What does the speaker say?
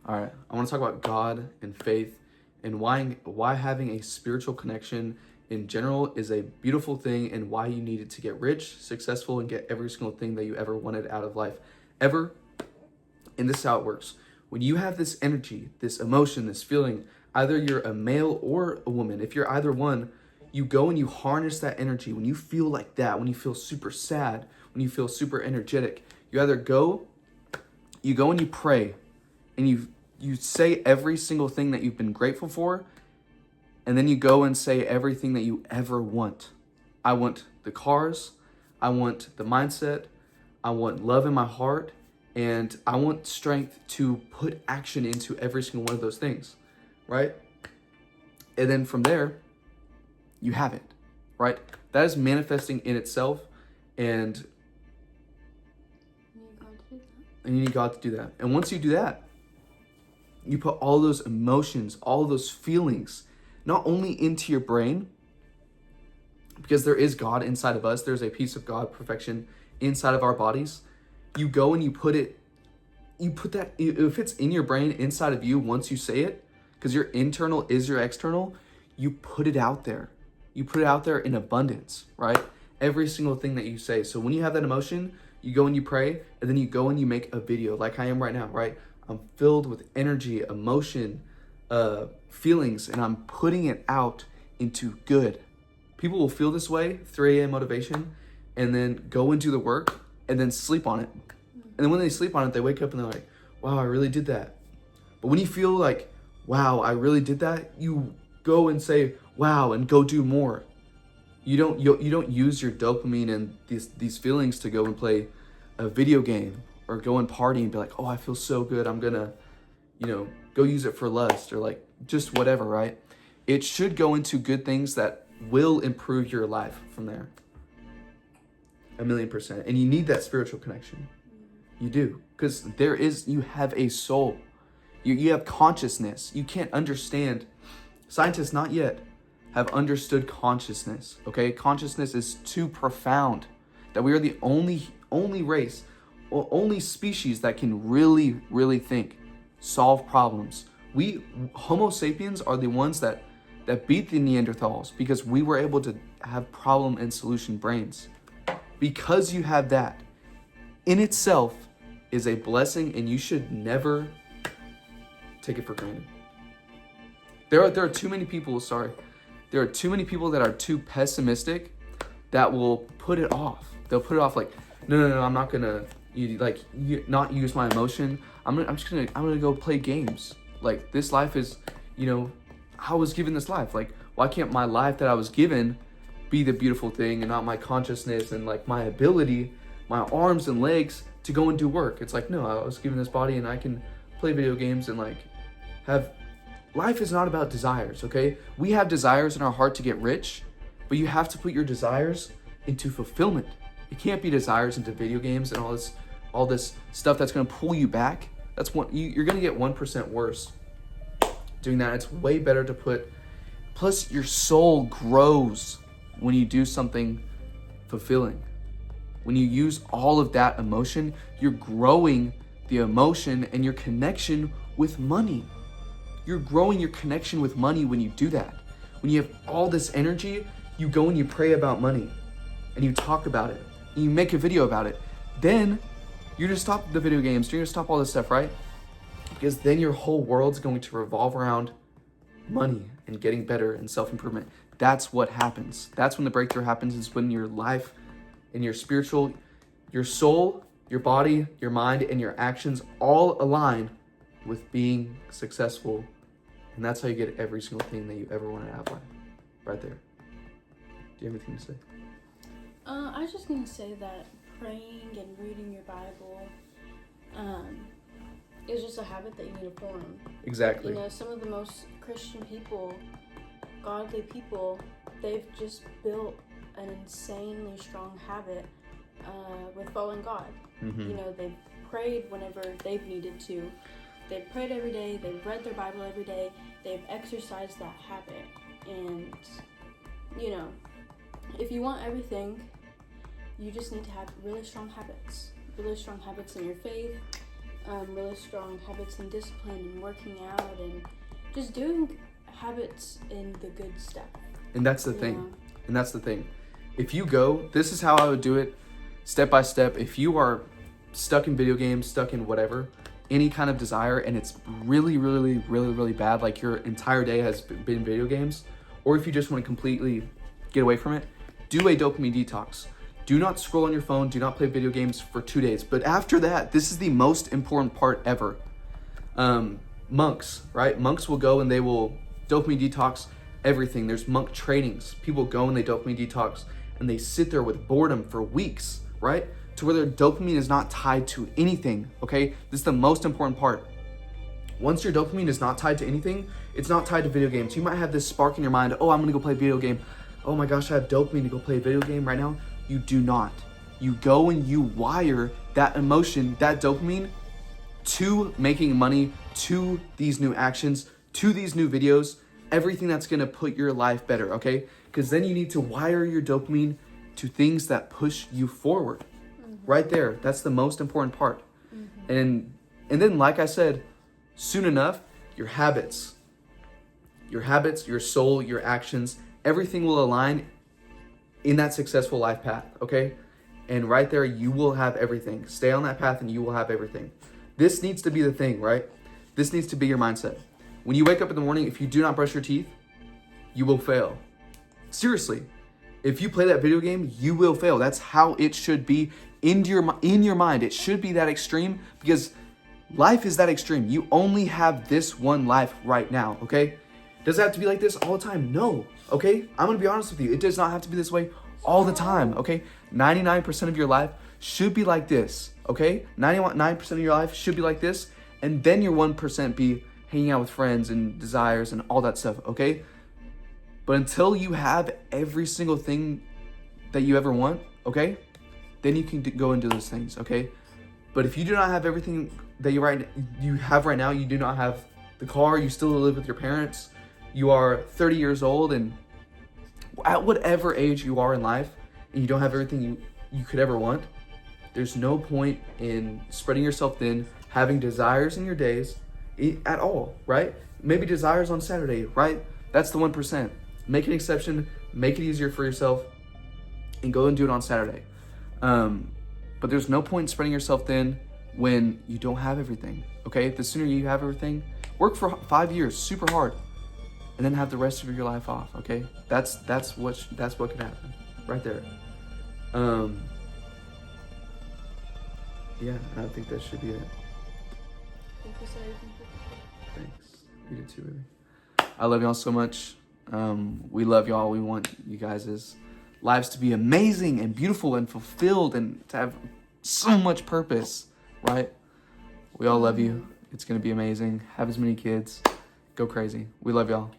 All right, I want to talk about God and faith and why having a spiritual connection in general is a beautiful thing and why you need it to get rich, successful, and get every single thing that you ever wanted out of life. Ever. And this is how it works. When you have this energy, this emotion, this feeling, either you're a male or a woman, if you're either one, you go and you harness that energy. When you feel like that, when you feel super sad, when you feel super energetic, you either you go and you pray and you say every single thing that you've been grateful for, and then you go and say everything that you ever want. I want the cars, I want the mindset, I want love in my heart, and I want strength to put action into every single one of those things, right? And then from there, you have it, right? That is manifesting in itself, and you need God to do that. And once you do that, you put all those emotions, all those feelings, not only into your brain, because there is God inside of us, there's a piece of God, perfection, inside of our bodies. You go and you put that, if it's in your brain, inside of you, once you say it, because your internal is your external, you put it out there. You put it out there in abundance, right? Every single thing that you say. So when you have that emotion, you go and you pray, and then you go and you make a video like I am right now, right? I'm filled with energy, emotion, feelings, and I'm putting it out into good. People will feel this way, 3 a.m. motivation, and then go and do the work, and then sleep on it. And then when they sleep on it, they wake up and they're like, wow, I really did that. But when you feel like, wow, I really did that, you go and say, wow, and go do more. You don't use your dopamine and these feelings to go and play a video game or go and party and be like, oh, I feel so good, I'm gonna, go use it for lust or like just whatever, right? It should go into good things that will improve your life from there. 1,000,000%. And you need that spiritual connection. You do. Because you have a soul. You have consciousness. You can't understand. Scientists not yet have understood consciousness. Okay? Consciousness is too profound that we are the only race or only species that can really, really think, solve problems. We, Homo sapiens, are the ones that beat the Neanderthals because we were able to have problem and solution brains. Because you have that, in itself is a blessing, and you should never take it for granted. There are too many people, there are too many people that are too pessimistic that will put it off. They'll put it off like, no, I'm not gonna not use my emotion. I'm gonna go play games. Like, this life is, I was given this life. Like, why can't my life that I was given be the beautiful thing and not my consciousness and like my ability, my arms and legs to go and do work? It's like, no, I was given this body and I can play video games and like have, life is not about desires, okay? We have desires in our heart to get rich, but you have to put your desires into fulfillment. It can't be desires into video games and all this stuff that's gonna pull you back. That's you're gonna get 1% worse doing that. It's way better to plus your soul grows when you do something fulfilling. When you use all of that emotion, you're growing the emotion and your connection with money. You're growing your connection with money when you do that. When you have all this energy, you go and you pray about money and you talk about it and you make a video about it. Then you're gonna stop the video games, you're gonna stop all this stuff, right? Because then your whole world's going to revolve around money and getting better and self-improvement. That's what happens. That's when the breakthrough happens, is when your life and your spiritual, your soul, your body, your mind, and your actions all align with being successful. And that's how you get every single thing that you ever wanted out of life. Right there. Do you have anything to say? I was just going to say that praying and reading your Bible is just a habit that you need to form. Exactly. Some of the most Christian people, godly people, they've just built an insanely strong habit with following God. Mm-hmm. They've prayed whenever they've needed to. They've prayed every day. They've read their Bible every day. They've exercised that habit. And, if you want everything, you just need to have really strong habits in your faith, really strong habits and discipline and working out and just doing habits in the good stuff. And that's the you thing. know? And that's the thing. If you go, this is how I would do it, step by step. If you are stuck in video games, stuck in whatever, any kind of desire, and it's really, really, really, really bad, like your entire day has been video games, or if you just want to completely get away from it, do a dopamine detox. Do not scroll on your phone. Do not play video games for 2 days. But after that, this is the most important part ever. Monks, right? Monks will go and they will dopamine detox everything. There's monk trainings. People go and they dopamine detox and they sit there with boredom for weeks, right? To where their dopamine is not tied to anything, okay? This is the most important part. Once your dopamine is not tied to anything, it's not tied to video games. You might have this spark in your mind, oh, I'm gonna go play a video game. Oh my gosh, I have dopamine to go play a video game right now. You do not. You go and you wire that emotion, that dopamine, to making money, to these new actions, to these new videos, everything that's gonna put your life better, okay? Because then you need to wire your dopamine to things that push you forward. Right there, that's the most important part. And then, like I said, soon enough, your habits, your soul, your actions, everything will align in that successful life path, okay? And right there, you will have everything. Stay on that path and you will have everything. This needs to be the thing, right? This needs to be your mindset. When you wake up in the morning, if you do not brush your teeth, you will fail. Seriously. If you play that video game, you will fail. That's how it should be in your mind. It should be that extreme because life is that extreme. You only have this one life right now, okay? Does it have to be like this all the time? No, okay? I'm gonna be honest with you. It does not have to be this way all the time, okay? 99% of your life should be like this, okay? 99% of your life should be like this, and then your 1% be hanging out with friends and desires and all that stuff, okay? But until you have every single thing that you ever want, okay? Then you can go and do those things, okay? But if you do not have everything that you have right now, you do not have the car, you still live with your parents, you are 30 years old, and at whatever age you are in life, and you don't have everything you could ever want, there's no point in spreading yourself thin, having desires in your days at all, right? Maybe desires on Saturday, right? That's the 1%. Make an exception, make it easier for yourself, and go and do it on Saturday. But there's no point in spreading yourself thin when you don't have everything, okay? The sooner you have everything, work for 5 years, super hard, and then have the rest of your life off, okay? That's what could happen, right there. Yeah, I think that should be it. Thank you, sir. Thanks. You did too, baby. I love y'all so much. We love y'all. We want you guys' lives to be amazing and beautiful and fulfilled and to have so much purpose, right? We all love you. It's going to be amazing. Have as many kids. Go crazy. We love y'all.